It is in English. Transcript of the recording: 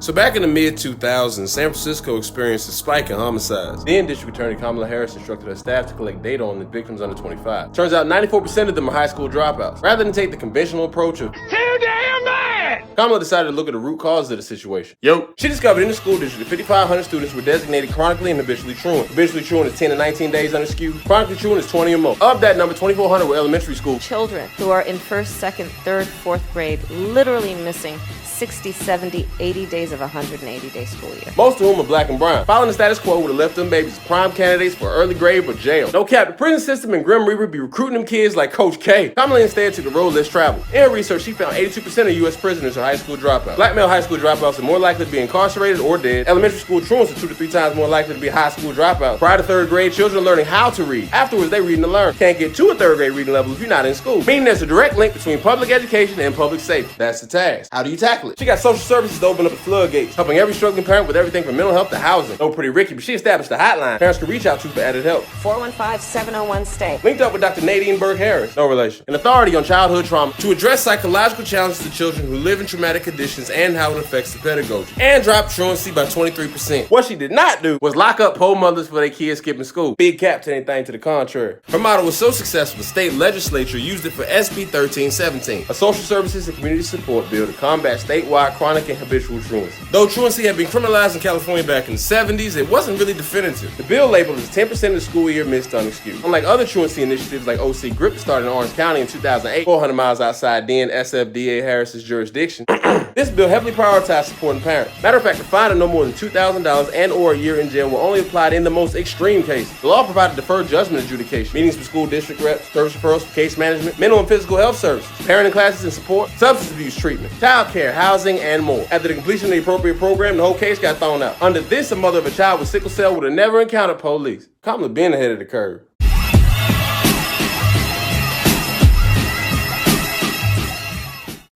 So back in the mid-2000s, San Francisco experienced a spike in homicides. Then District Attorney Kamala instructed her staff to collect data on the victims under 25. Turns out 94% of them are high school dropouts. Rather than take the conventional approach of too damn bad, Kamala decided to look at the root cause of the situation. She discovered in the school district that 5,500 students were designated chronically and habitually truant. Habitually truant is 10 to 19 days under skew. Chronically truant is 20 or more. Of that number, 2,400 were elementary school children who are in first, second, third, fourth grade, literally missing 60, 70, 80 days of a 180-day school year. Most of whom are black and brown. Following the status quo would have left them babies prime candidates for early grave or jail. No cap, the prison system and Grim Reaper be recruiting them kids like Coach K. Kamala instead took the road less traveled. In her research, she found 82% of U.S. prisoners are high school dropouts. Black male high school dropouts are more likely to be incarcerated or dead. Elementary school truants are 2 to 3 times more likely to be high school dropouts. Prior to third grade, children are learning how to read. Afterwards, they read and learn. Can't get to a third grade reading level if you're not in school. Meaning there's a direct link between public education and public safety. That's the task. How do you tackle it? She got social services to open up the floodgates, helping every struggling parent with everything from mental health to housing. No pretty Ricky, but she established a hotline parents can reach out to for added help. 415-701-STAY. Linked up with Dr. Nadine Burke-Harris, no relation, an authority on childhood trauma to address psychological challenges to children who live in traumatic conditions and how it affects the pedagogy, and dropped truancy by 23%. What she did not do was lock up poor mothers for their kids skipping school. Big cap to anything to the contrary. Her model was so successful, the state legislature used it for SB 1317, a social services and community support bill to combat statewide chronic and habitual truancy. Though truancy had been criminalized in California back in the 70s, it wasn't really definitive. The bill labeled as 10% of the school year missed unexcused. Unlike other truancy initiatives like OC GRIP that started in Orange County in 2008, 400 miles outside then SFDA Harris's jurisdiction, this bill heavily prioritized supporting parents. Matter of fact, a fine of no more than $2,000 and or a year in jail were only applied in the most extreme cases. The law provided deferred judgment adjudication, meetings with school district reps, service referrals for case management, mental and physical health services, parenting classes and support, substance abuse treatment, child care, housing, and more. After the completion of the appropriate program, the whole case got thrown out. Under this, a mother of a child with sickle cell would have never encountered police. Kamala been ahead of the curve.